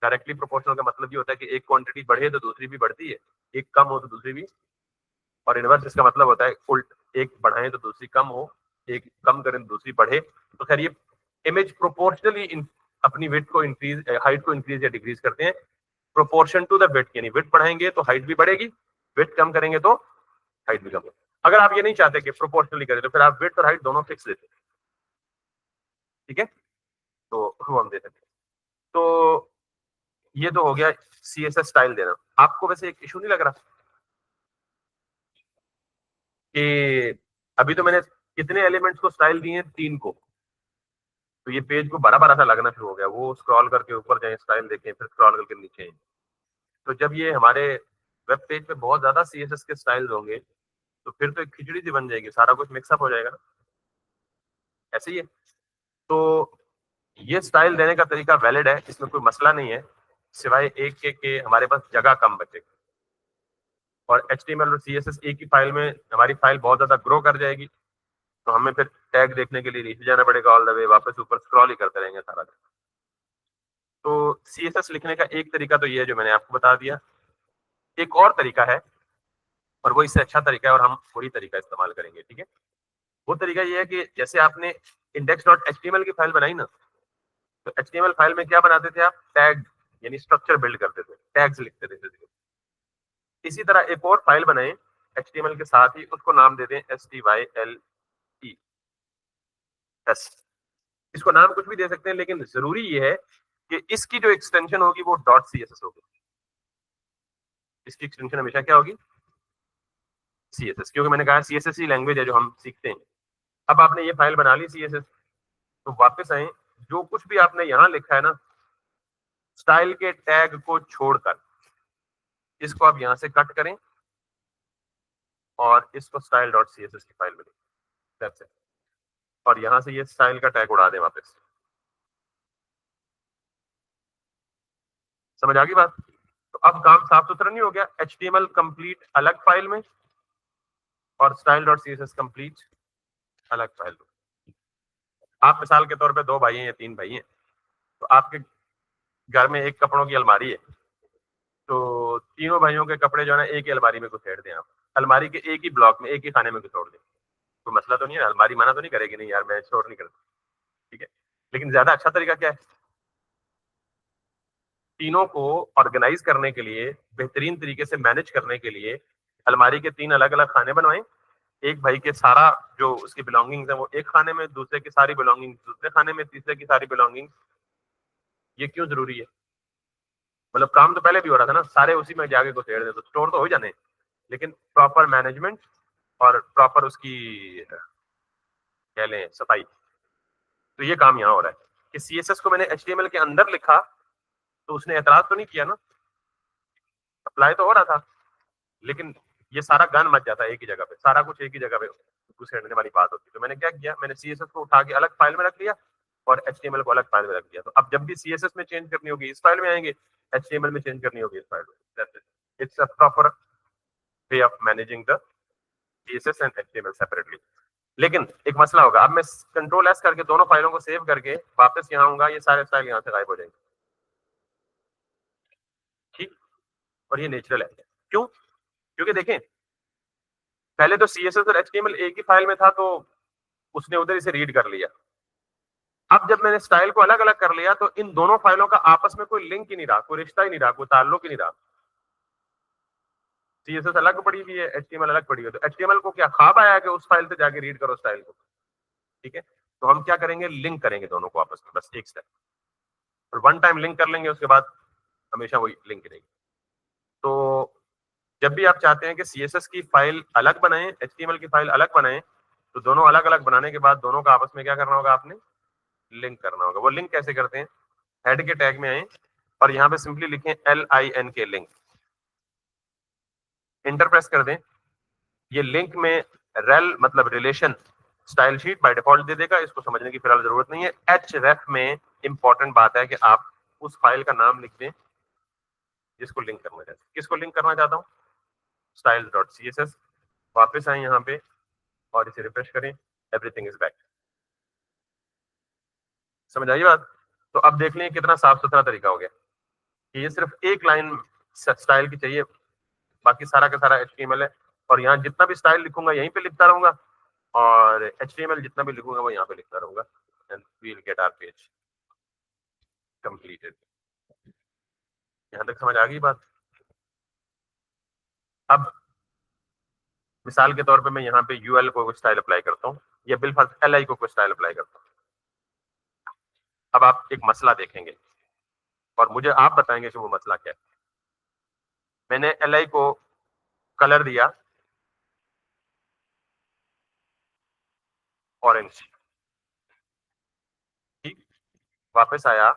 डायरेक्टली प्रोपोर्शनल का मतलब ये होता है कि एक क्वांटिटी बढ़े तो दूसरी भी बढ़ती है, एक कम हो तो दूसरी भी, और इनवर्स इसका मतलब होता है उल्ट, एक बढ़ाए तो दूसरी कम हो, एक कम करें तो दूसरी बढ़े। तो खैर ये इमेज प्रोपोर्शनली अपनी वेट को इंक्रीज, हाइट को इंक्रीज या डिक्रीज करते हैं प्रोपोर्शन टू द वेट, यानी वेट बढ़ाएंगे तो हाइट भी बढ़ेगी, वेट कम करेंगे तो हाइट भी कम होगी। अगर आप ये नहीं चाहते कि प्रोपोर्शनली करें तो फिर आप वेट और हाइट दोनों फिक्स देते हैं, ठीक है? तो वो हम दे सकते हैं। तो ये तो हो गया CSS स्टाइल देना। आपको वैसे एक इशू नहीं लग रहा कि अभी तो मैंने कितने एलिमेंट्स को स्टाइल दिए हैं, 3 को, तो ये पेज को बड़ा बड़ा सा लगना शुरू हो गया, वो स्क्रॉल करके ऊपर जाए स्टाइल देखें, फिर स्क्रॉल करके नीचे आए। तो जब ये हमारे वेब पेज पे बहुत ज्यादा CSS के स्टाइल्स होंगे तो फिर तो एक खिचड़ी सी बन जाएगी, सारा कुछ मिक्सअप हो जाएगा ना, ऐसे ही है। तो ये स्टाइल देने का तरीका वैलिड है, इसमें कोई मसला नहीं है, सिवाय एक के हमारे पास जगह कम बचेगी, और HTML और CSS एक ही फाइल में हमारी फाइल बहुत ज्यादा ग्रो कर जाएगी, तो हमें फिर टैग देखने के लिए नीचे जाना पड़ेगा, ऑल द वे वापस ऊपर स्क्रॉल ही करते रहेंगे सारा दिन। तो CSS लिखने का एक तरीका तो ये है जो मैंने आपको बता दिया। एक और तरीका है, और वो इससे अच्छा तरीका है, और हम वही तरीका इस्तेमाल करेंगे, ठीक है? वो तरीका ये है कि जैसे आपने index.html की फाइल बनाई ना, तो HTML फाइल में क्या बनाते थे आप, टैग, यानी स्ट्रक्चर बिल्ड करते थे, टैग्स लिखते थे। इसी तरह एक और फाइल बनाए HTML के साथ ही, उसको नाम दे दें STYLES। इसको नाम कुछ भी दे सकते हैं, लेकिन जरूरी ये है कि इसकी जो एक्सटेंशन होगी वो .css होगी। इसकी एक्सटेंशन हमेशा क्या होगी, CSS, क्योंकि मैंने कहा CSS ही लैंग्वेज है जो हम सीखते हैं। अब आपने ये फाइल बना ली CSS, तो वापस आए, जो कुछ भी आपने यहाँ लिखा है ना, स्टाइल के टैग को छोड़कर इसको आप यहाँ से कट करें और इसको style.css की फाइल में दें, और यहाँ से ये स्टाइल का टैग उड़ा दें वापस। समझ आ गई बात? तो अब काम साफ सुथरा नहीं हो गया, HTML कंप्लीट अलग फाइल में और style.css कंप्लीट अलग फाइल में। आप मिसाल के तौर पे 2 भाई हैं या 3 भाई हैं, तो आपके घर में एक कपड़ों की अलमारी है, तो तीनों भाइयों के कपड़े जो है ना एक ही अलमारी में घुसेड़ दें आप, अलमारी के एक ही ब्लॉक में एक ही खाने में घुसोड़ दें, कोई मसला तो नहीं है, अलमारी मना तो नहीं करेगी, नहीं यार मैं स्टोर नहीं करता, ठीक है? लेकिन ज्यादा अच्छा तरीका क्या है, तीनों को ऑर्गेनाइज करने के लिए, बेहतरीन तरीके से मैनेज करने के लिए अलमारी के 3 अलग अलग खाने बनवाएं। एक भाई के सारा जो उसकी बिलोंगिंग्स है वो एक खाने में, दूसरे की सारी बिलोंगिंग्स दूसरे खाने में, तीसरे की सारी बिलोंगिंग्स। ये क्यों जरूरी है? मतलब काम तो पहले भी हो रहा था ना, सारे उसी में जाके घुसेड़ दे तो स्टोर तो हो जाने, लेकिन प्रॉपर मैनेजमेंट और प्रॉपर उसकी कह लें सफाई, तो ये काम यहाँ हो रहा है कि CSS को मैंने HTML के अंदर लिखा तो उसने एतराज तो नहीं किया ना, अप्लाई तो हो रहा था, लेकिन ये सारा गन मच जाता है एक ही जगह पे, सारा कुछ एक ही जगह पे घुसेड़ने वाली बात होती है। तो मैंने क्या किया, मैंने CSS को उठा के अलग फाइल में रख लिया और HTML को अलग फाइल में रख दिया। तो अब जब भी CSS में चेंज करनी होगी इस फाइल में आएंगे, HTML में चेंज करनी होगी इस फाइल में। It's a proper way of managing the CSS and HTML separately. लेकिन एक मसला होगा, अब मैं कंट्रोल एस करके दोनों फाइलों को सेव करके वापस यहाँ आऊंगा, ये सारे स्टाइल यहाँ से गायब हो जाएंगे। ठीक, और ये नेचुरल है। क्यों? क्योंकि देखें पहले तो CSS और HTML एक ही फाइल में था, तो उसने उधर इसे रीड कर लिया। अब जब मैंने स्टाइल को अलग अलग कर लिया तो इन दोनों फाइलों का आपस में कोई लिंक ही नहीं रहा, कोई रिश्ता ही नहीं रहा, कोई ताल्लुक ही नहीं रहा। CSS अलग पड़ी हुई है, HTML अलग पड़ी हुई है। तो HTML को क्या ख्वाब आया कि उस फाइल से जाके रीड करो स्टाइल को? ठीक है, तो हम क्या करेंगे, लिंक करेंगे दोनों को आपस में, बस एक स्टेप, और वन टाइम लिंक कर लेंगे, उसके बाद हमेशा वही लिंक रहेगी। तो जब भी आप चाहते हैं कि CSS की फाइल अलग बनाएं, HTML की फाइल अलग बनाएं, तो दोनों अलग अलग बनाने के बाद दोनों का आपस में क्या करना होगा, आपने लिंक करना होगा। वो लिंक कैसे करते हैं, हेड के टैग में आए और यहाँ पे सिंपली लिखें LINK लिंक, इंटर प्रेस कर दें। ये लिंक में रेल मतलब relation style sheet by default दे देगा, इसको समझने की फिलहाल जरूरत नहीं है। href में इंपॉर्टेंट बात है कि आप उस फाइल का नाम लिख दें जिसको लिंक करना चाहते हैं। किसको लिंक करना चाहता हूँ, styles.css। वापस आए यहाँ पे और इसे रिफ्रेश करें, एवरीथिंग इज बैक। समझ आई बात? तो अब देख लें कितना साफ सुथरा तरीका हो गया कि ये सिर्फ एक लाइन स्टाइल की चाहिए, बाकी सारा का सारा HTML है। और यहाँ जितना भी स्टाइल लिखूंगा यहीं पे लिखता रहूंगा, और HTML जितना भी लिखूंगा वो यहाँ पे लिखता रहूंगा, and we will get our page completed. यहाँ तक समझ आ गई बात? अब मिसाल के तौर पे मैं यहाँ पे UL को स्टाइल अप्लाई करता हूँ, या बिलफर्ज LI को स्टाइल अप्लाई करता हूँ। अब आप एक मसला देखेंगे और मुझे आप बताएंगे कि वो मसला क्या है। मैंने LI को कलर दिया ऑरेंज, ठीक, वापस आया,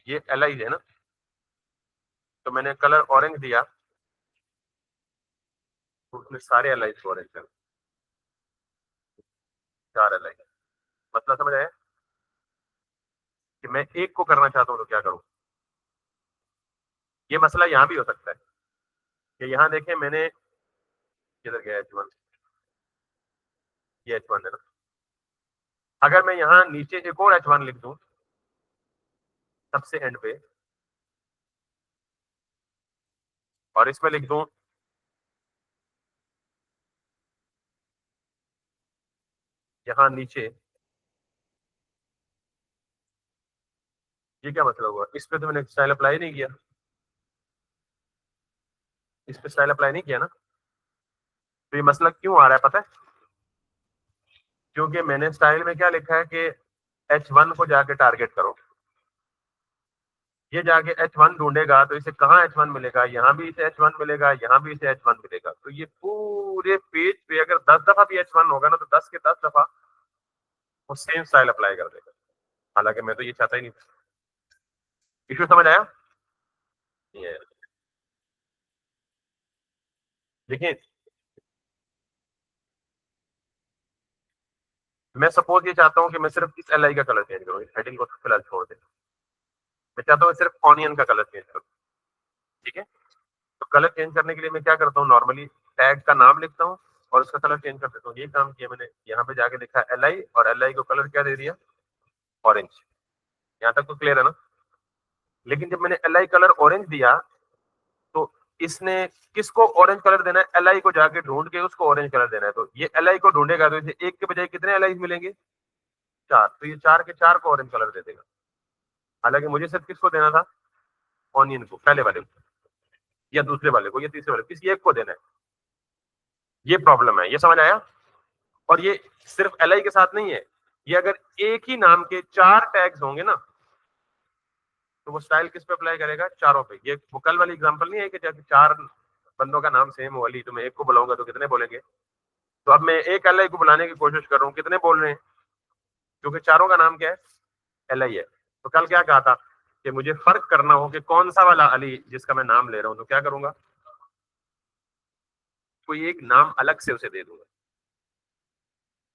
ये LI है ना, तो मैंने कलर ऑरेंज दिया, तो उसने सारे LI को ऑरेंज कर, 4 LI। मतलब समझ आया कि मैं एक को करना चाहता हूँ तो क्या करूँ। ये मसला यहाँ भी हो सकता है कि यहाँ देखें मैंने, किधर गया H1, ये H1 है ना, अगर मैं यहाँ नीचे एक और H1 लिख दूं सबसे एंड पे, और इसमें लिख दूं यहाँ नीचे, ये क्या मतलब हुआ? इस पे तो मैंने स्टाइल अप्लाई नहीं किया, इस पे स्टाइल अप्लाई नहीं किया ना। तो ये मसला क्यों आ रहा है पता है? क्योंकि मैंने स्टाइल में क्या लिखा है कि H1 को जाके टारगेट करो, ये जाके H1 ढूंढेगा, तो इसे कहाँ H1 मिलेगा, यहाँ भी इसे H1 मिलेगा, यहाँ भी इसे H1 मिलेगा। तो ये पूरे पेज पे अगर 10 दफा भी H1 होगा ना, तो 10 के 10 दफा वो सेम स्टाइल अप्लाई कर देगा। हालांकि मैं तो ये चाहता ही नहीं। इशू समझ आया? ये देखिए, मैं सपोज ये चाहता हूँ कि मैं सिर्फ इस LI का कलर चेंज करूँ, इस हेडिंग को फिलहाल छोड़ दे, मैं चाहता हूँ सिर्फ ऑनियन का कलर चेंज करूँ। ठीक है, तो कलर चेंज करने के लिए मैं क्या करता हूँ, नॉर्मली टैग का नाम लिखता हूँ और उसका कलर चेंज कर देता हूँ। ये काम किया मैंने, यहाँ पे जाके लिखा LI और LI को कलर क्या दे दिया, ऑरेंज। यहाँ तक तो क्लियर है ना? लेकिन जब मैंने LI कलर ऑरेंज दिया, तो इसने किसको ऑरेंज कलर देना है, LI को जाके ढूंढ के उसको ऑरेंज कलर देना है। तो ये LI को ढूंढेगा, तो इसे एक के बजाय कितने LI मिलेंगे, 4। तो ये 4 के 4 को ऑरेंज कलर दे देगा। हालांकि मुझे सिर्फ किसको देना था, ऑनियन को, पहले वाले को, या दूसरे वाले को, या तीसरे वाले को, किसी एक को देना है। ये प्रॉब्लम है, ये समझ आया? और ये सिर्फ LI के साथ नहीं है, ये अगर एक ही नाम के 4 टैग्स होंगे ना, तो वो स्टाइल किस पे अप्लाई करेगा, चारों पे। ये वो कल वाली एग्जांपल नहीं है कि जब 4 बंदों का नाम सेम हो, अली, तो मैं एक को बुलाऊंगा तो कितने बोलेंगे। तो अब मैं एक LI को बुलाने की कोशिश कर रहा हूँ, कितने बोल रहे हैं, क्योंकि चारों का नाम क्या है, LI है। तो कल क्या कहा था कि मुझे फर्क करना हो कि कौन सा वाला अली जिसका मैं नाम ले रहा हूँ, तो क्या करूंगा, कोई एक नाम अलग से उसे दे दूंगा।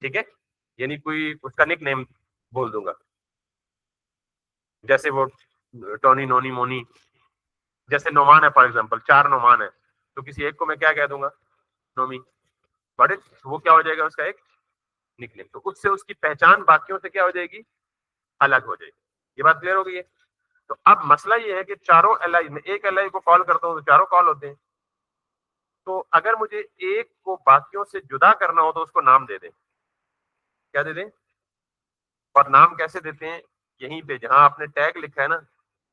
ठीक है, यानी कोई उसका निक नेम बोल दूंगा। जैसे वो टोनी, नोनी, मोनी, जैसे नोमान है फॉर एग्जांपल, 4 नोमान है, तो किसी एक को मैं क्या कह दूंगा? नोमी। बट वो क्या हो जाएगा? उसका एक निकनेम। तो उससे उसकी पहचान बाकियों से क्या हो जाएगी? अलग हो जाएगी। ये बात क्लियर हो गई है? तो अब मसला ये है कि चारों एलआई में, एक एलआई को कॉल करता हूँ तो चारों कॉल होते हैं। तो अगर मुझे एक को बाकियों से जुदा करना हो तो उसको नाम दे दें। क्या दे दें? और नाम कैसे देते हैं? यहीं पे जहां आपने टैग लिखा है ना,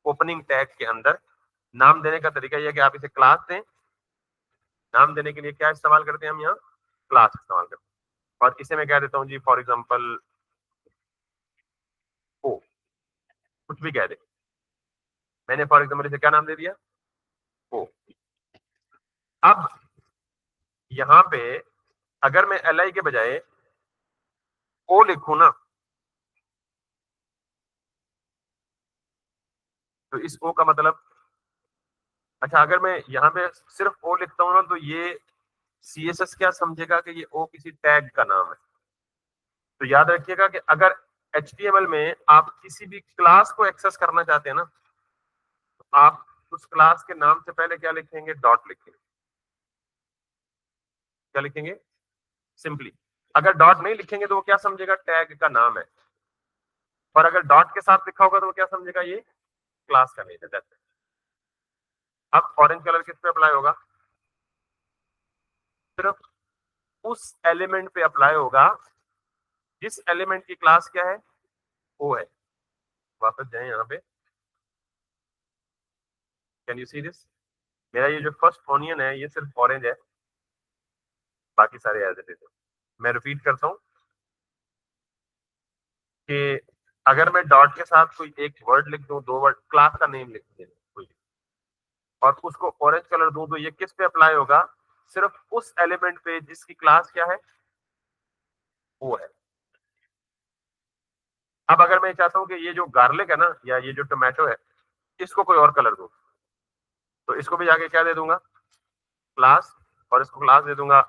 ओपनिंग टैग के अंदर नाम देने का तरीका यह है कि आप इसे क्लास दें। नाम देने के लिए क्या इस्तेमाल करते हैं हम यहाँ? क्लास इस्तेमाल करते हैं। और इसे मैं कह देता हूँ जी फॉर एग्जाम्पल ओ, कुछ भी कह दे। मैंने फॉर एग्जाम्पल इसे क्या नाम दे दिया? ओ। अब यहाँ पे अगर मैं एल आई के बजाय ओ लिखूं ना, तो इस ओ का मतलब, अच्छा अगर मैं यहाँ पे सिर्फ ओ लिखता हूँ ना, तो ये सीएसएस क्या समझेगा कि ये ओ किसी टैग का नाम है। तो याद रखिएगा कि अगर एचटीएमएल में आप किसी भी क्लास को एक्सेस करना चाहते हैं ना, तो आप उस क्लास के नाम से पहले क्या लिखेंगे? डॉट लिखेंगे। क्या लिखेंगे? सिंपली। अगर डॉट नहीं लिखेंगे तो वो क्या समझेगा? टैग का नाम है। और अगर डॉट के साथ लिखा होगा तो वो क्या समझेगा? ये क्लास का नेम है। अब ऑरेंज कलर किस पे अप्लाई होगा? सिर्फ उस एलिमेंट पे अप्लाई होगा जिस एलिमेंट की क्लास क्या है? ओ है। वापस जाए यहाँ पे, कैन यू सी दिस? मेरा ये जो फर्स्ट ओनियन है ये सिर्फ ऑरेंज है, बाकी सारे एज इट इज है। मैं रिपीट करता हूँ कि अगर मैं डॉट के साथ कोई एक वर्ड लिख दूं, 2 वर्ड, क्लास का नेम लिख दूं कोई, और उसको ऑरेंज कलर दूं, तो ये किस पे अप्लाई होगा? सिर्फ उस एलिमेंट पे जिसकी क्लास क्या है? वो है। अब अगर मैं चाहता हूं कि ये जो गार्लिक है ना, या ये जो टोमेटो है, इसको कोई और कलर दूं, तो इसको भी जाके क्या दे दूंगा? क्लास। और इसको क्लास दे दूंगा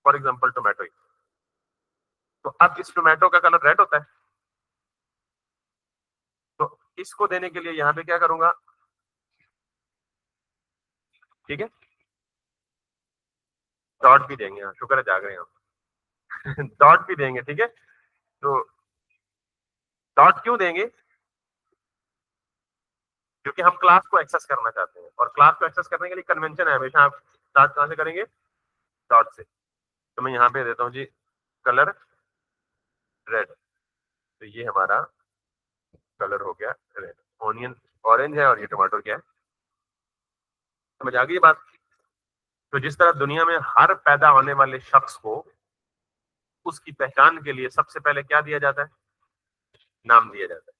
फॉर एग्जाम्पल टोमेटो। तो अब इस टोमेटो का कलर रेड होता है। तो इसको देने के लिए यहाँ पे क्या करूंगा? ठीक है, डॉट भी देंगे। हाँ, शुक्र है जाग रहे हैं हम। डॉट भी देंगे, ठीक है। तो डॉट क्यों देंगे? क्योंकि हम क्लास को एक्सेस करना चाहते हैं, और क्लास को एक्सेस करने के लिए कन्वेंशन है हमेशा आप स्टार्ट कहां से करेंगे? डॉट से। तो मैं यहाँ पे देता हूँ जी कलर रेड। तो ये हमारा कलर हो गया रेड। ऑनियन ऑरेंज है और ये टमाटर क्या है? समझ आ गई बात? तो जिस तरह दुनिया में हर पैदा होने वाले शख्स को उसकी पहचान के लिए सबसे पहले क्या दिया जाता है? नाम दिया जाता है।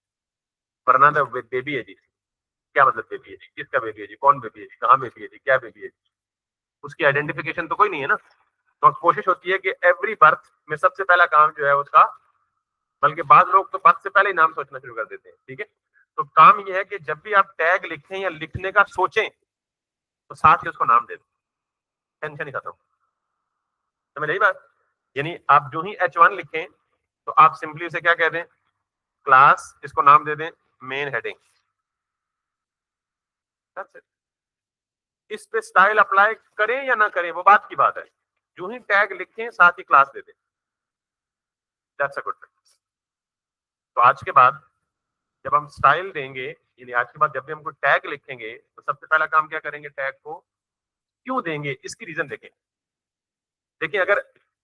वरना तो बेबी है जी, क्या मतलब बेबी है जी? किसका बेबी है जी? कौन बेबी है जी? कहाँ बेबी है जी? क्या बेबी है जी? उसकी आइडेंटिफिकेशन तो कोई नहीं है ना। तो कोशिश होती है कि एवरी बर्थ में सबसे पहला काम जो है उसका, बल्कि बाद लोग तो बर्थ से पहले ही नाम सोचना शुरू कर देते हैं, ठीक है। तो काम ये है कि जब भी आप टैग लिखें या लिखने का सोचें, तो साथ ही उसको नाम दे दो, टेंशन ही खत्म। समझ आई बात? यानी आप जो ही H1 लिखें, तो आप सिंपली उसे क्या कह दें? क्लास, इसको नाम दे दें मेन हेडिंग। इस पे स्टाइल अप्लाई करें या ना करें वो बात की बात है। जो ही टैग लिखें साथ ही क्लास दे दें। That's a good practice. तो आज के बाद जब हम स्टाइल देंगे, यानी आज के बाद जब भी हम कोई टैग लिखेंगे, तो सबसे पहला काम क्या करेंगे? टैग को क्यों देंगे, इसकी रीजन देखें। देखिए, अगर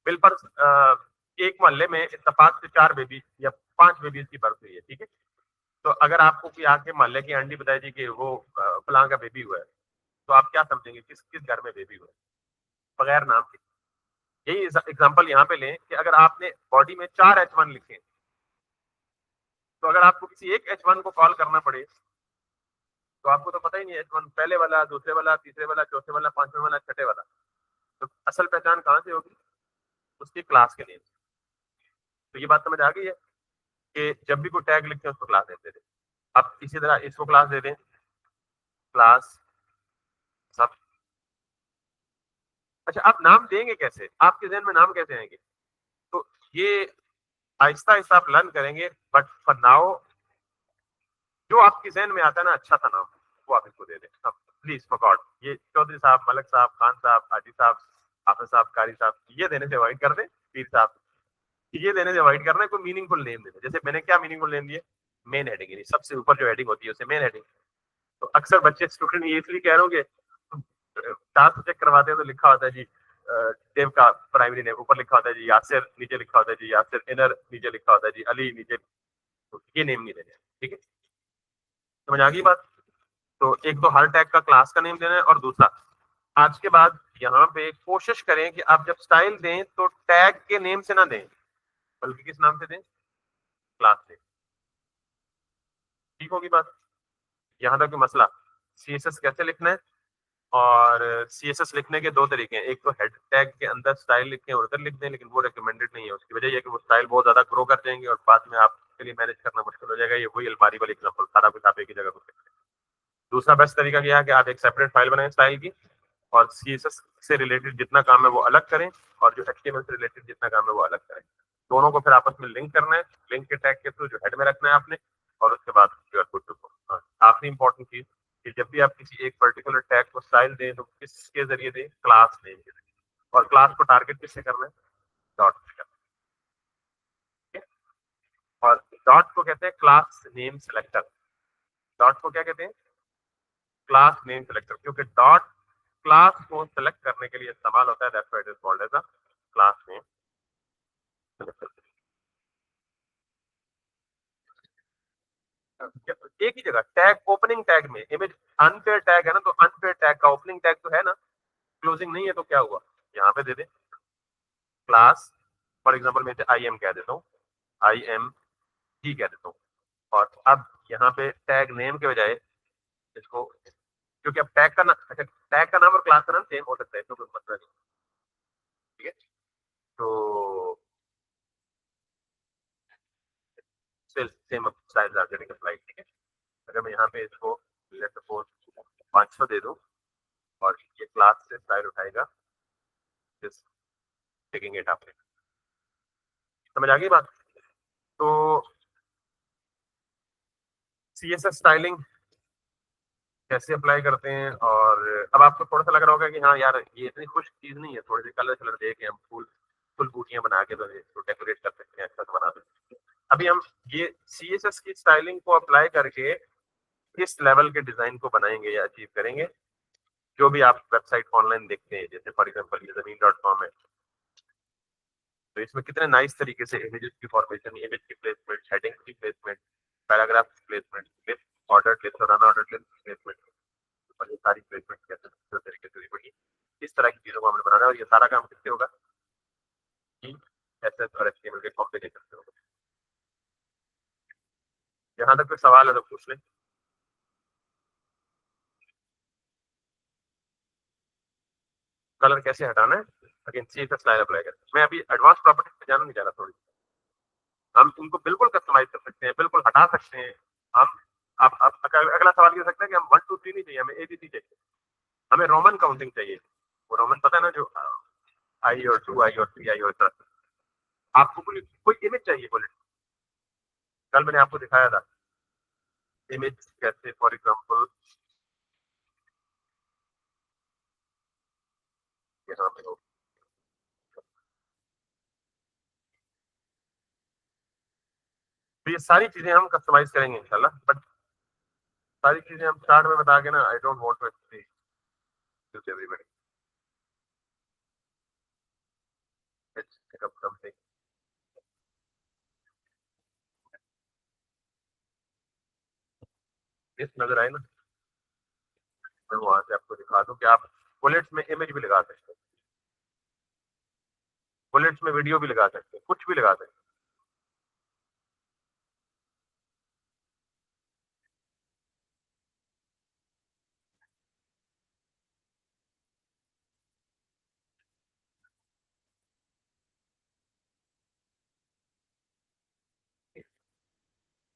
बिल पर एक मोहल्ले में इत्तेफाक से 4 बेबी या 5 बेबीज की बर्थ हुई है, ठीक है। तो अगर आपको कोई आके मोहल्ले की आंटी बताए जी कि वो फलां का बेबी हुआ है, तो आप क्या समझेंगे किस किस घर में बेबी हुआ है, बगैर नाम के? यही एग्जांपल यहाँ पे लें कि अगर आपने बॉडी में 4 H1 लिखे, तो अगर आपको किसी एक H1 को कॉल करना पड़े, तो आपको तो पता ही नहीं H1 पहले वाला, दूसरे वाला, तीसरे वाला, चौथे वाला, पांचवें वाला, छठे वाला। तो असल पहचान कहाँ से होगी? उसकी क्लास के नेम से। तो ये बात समझ आ गई है कि जब भी कोई टैग लिखते हैं उसको क्लास देते थे। अब इसी तरह इसको क्लास दे दें, क्लास सब। अच्छा, आप नाम देंगे कैसे? आपके जहन में नाम कैसे आएंगे? तो ये आहिस्ता आहिस्ता आप लर्न करेंगे, बट फॉर नाउ आपकी जहन में आता है ना अच्छा सा नाम, वो आप इसको दे दें। अब प्लीज फॉर गॉड, ये चौधरी साहब, मलिक साहब, खान साहब, हाजी साहब, हाफिज साहब, कारी साहब, ये देने से अवॉइड कर दें। पीर साहब, ये देने से अवॉइड करना है। कोई मीनिंगफुल नेम दे दें। जैसे मैंने क्या मीनिंगफुल नेम दिए, मेन हेडिंग, यानी सबसे ऊपर जो हेडिंग होती है उसे मेन हेडिंग। तो अक्सर बच्चे स्टूडेंट ये इसलिए कह रहे होंगे, टास्क चेक करवाते हैं तो लिखा होता है जी देव का प्राइमरी नेम, ऊपर लिखा होता है जी यासिर, नीचे लिखा होता है जी यासिर इनर, नीचे लिखा होता है जी अली, नीचे। तो ये नेम नहीं देने, ठीक है, समझ आ गई बात। तो एक तो हर टैग का क्लास का नेम देना है, और दूसरा आज के बाद यहाँ पे कोशिश करें कि आप जब स्टाइल दें तो टैग के नेम से ना दें, बल्कि किस नाम से दें, क्लास से। ठीक होगी बात। यहाँ तक मसला सीएसएस कैसे लिखना है, और सीएसएस लिखने के दो तरीके हैं। एक तो हेड टैग के अंदर स्टाइल लिखें और उधर लिख दें, लेकिन वो रिकमेंडेड नहीं है। उसकी वजह यह है कि वो स्टाइल बहुत ज्यादा ग्रो कर जाएंगे और बाद में आपके लिए मैनेज करना मुश्किल हो जाएगा। ये वही अलमारी वाली एग्जाम्पल, सारा कुछ आप एक ही जगह पर। दूसरा बेस्ट तरीका क्या है कि आप एक सेपरेट फाइल बनाएं स्टाइल की, और सीएसएस से रिलेटेड जितना काम है वो अलग करें, और जो एचटीएमएल से रिलेटेड जितना काम है वो अलग करें। दोनों को फिर आपस में लिंक करना है, लिंक के टैग के थ्रू जो हेड में रखना है आपने, और उसके बाद you are good to go. आखिरी इंपॉर्टेंट चीज कि जब भी आप किसी एक पर्टिकुलर टैग को स्टाइल दें तो किसके जरिए दें, क्लास नेम के जरिए। और क्लास को टारगेट किससे करना है, डॉट से करना है। और डॉट को कहते हैं क्लास नेम सेलेक्टर। डॉट को क्या कहते हैं, क्लास नेम सेलेक्टर, क्योंकि डॉट क्लास को सेलेक्ट करने के लिए इस्तेमाल होता है। That's why it is called as a class name selector. एक ही जगह टैग, ओपनिंग टैग में इमेज अनपेयर टैग है ना, तो अनपेयर टैग का ओपनिंग टैग तो है ना, क्लोजिंग नहीं है, तो क्या हुआ, यहाँ पे दे दे क्लास। फॉर एग्जांपल मैं इसे आई एम कह देता हूँ, आई एम ही कह देता हूँ। और अब यहाँ पे टैग नेम के बजाय इसको, क्योंकि अब टैग का नाम, अच्छा टैग का नाम और क्लास का नाम सेम हो सकता है, तो कोई मसला नहीं। ठीक है, तो same style are getting applied. ठीक है, अगर मैं यहाँ पे इसको लेट सपोज 500 दे दूं, और ये क्लास से स्टाइल उठाएगा, जस्ट टेकिंग इट अप। समझ आ गई बात। तो सीएसएस स्टाइलिंग कैसे अप्लाई करते हैं, और अब आपको थोड़ा सा लग रहा होगा कि हाँ यार ये इतनी खुश चीज नहीं है, थोड़े से कलर कलर दे के हम फूल फुल बूटियां बना के तो इसको डेकोरेट कर सकते हैं, अच्छा से बना सकते हैं। अभी हम ये सीएसएस की स्टाइलिंग को अप्लाई करके किस लेवल के डिजाइन को बनाएंगे या अचीव करेंगे। जो भी आप वेबसाइट ऑनलाइन देखते हैं, जैसे फॉर एग्जाम्पल ये ज़मीन.com है, तो इसमें कितने नाइस तरीके से इमेजेस की फॉर्मेशन, इमेज की प्लेसमेंट, हेडिंग की प्लेसमेंट, पैराग्राफ की प्लेसमेंट, लिस्ट, ऑर्डर लिस्ट और अनऑर्डर लिस्ट की प्लेसमेंट, और ये सारी प्लेसमेंट कैसे अच्छे तरीके से बनी, इस तरह की चीजों को हमने बनाना है। और ये सारा काम किससे होगा, एसएस और एचटीएमएल के कॉम्बिनेशन से होगा। यहाँ तक कोई सवाल है तो पूछ लें। कलर कैसे हटाना है, अगेन सीएसएस लाइन अप्लाई करें। मैं अभी एडवांस प्रॉपर्टीज पे जाना नहीं चाह रहा, थोड़ी हम इनको बिल्कुल कस्टमाइज कर सकते हैं, बिल्कुल हटा सकते हैं। हम आप अगला सवाल ये हो सकता है कि हम 1 2 3 नहीं चाहिए, हमें एबीसी चाहिए, हमें रोमन काउंटिंग चाहिए। वो रोमन पता है ना, जो आई और 2 आई और 3 आई और तरह। आपको कोई इमेज चाहिए, बोले कल मैंने आपको दिखाया था इमेज कैसे, फॉर एग्जांपल यहाँ पे हो। तो ये सारी चीजें हम कस्टमाइज करेंगे इंशाल्लाह, बट सारी चीजें हम स्टार्ट में बता के ना, I don't want to everybody let's pick up something. इस नजर आए ना, मैं वहां से आपको दिखा दूं कि आप बुलेट्स में इमेज भी लगा सकते हैं, बुलेट्स में वीडियो भी लगा सकते हैं, कुछ भी लगा सकते हैं।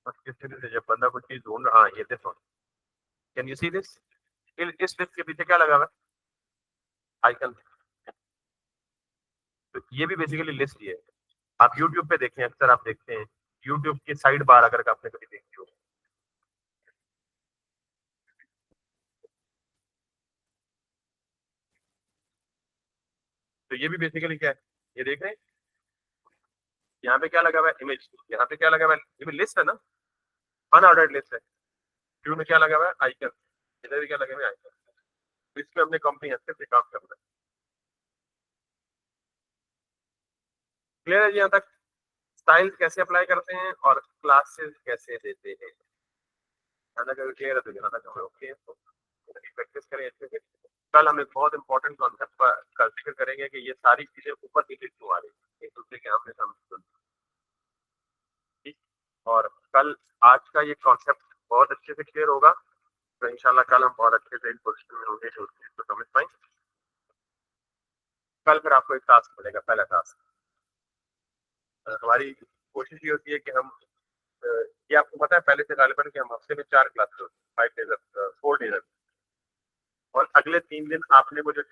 बस किस तरीके से जब बंदा कुछ चीज ढूंढ रहा, हाँ ये this one, can you see this, इस लिस्ट के पीछे क्या लगा हुआ है, आइकन। तो ये भी बेसिकली लिस्ट ही है। आप यूट्यूब पे देखें, अक्सर आप देखते हैं यूट्यूब की साइड बार, अगर आपने कभी देखी हो, ये भी बेसिकली क्या है, ये देख रहे हैं यहाँ पे क्या लगा हुआ है, इमेज, यहाँ पे क्या लगा हुआ है, ये भी लिस्ट है ना, अनऑर्डर्ड लिस्ट है। शुरू में क्या लगा हुआ है, आइकन, इधर भी क्या लगे हुए आइकन, तो इसमें हमने कॉम्प्रिहेंसिव से काम करना है। क्लियर है जी यहाँ तक? स्टाइल्स कैसे अप्लाई करते हैं और क्लासेस कैसे देते हैं, अगर क्लियर है तो यहाँ तक हमें ओके है, तो प्रैक्टिस करें अच्छे से। कल हम एक बहुत इंपॉर्टेंट कॉन्सेप्ट का जिक्र करेंगे कि ये सारी चीजें ऊपर नीचे क्यों आ रही है, एक दूसरे के आमने सामने। ठीक, और कल आज का ये कॉन्सेप्ट बहुत अच्छे से क्लियर होगा, तो इंशाल्लाह कल हम बहुत अच्छे से इन पोजिशन में होंगे जो उस चीज को समझ पाएंगे। कल फिर आपको एक टास्क मिलेगा, पहला टास्क। हमारी कोशिश ये होती है कि हम ये आपको पता है पहले से गालिबन कि हम हफ्ते में 4 क्लास होती है, 5 डेज 4 डेज, और अगले 3 दिन आपने वो जो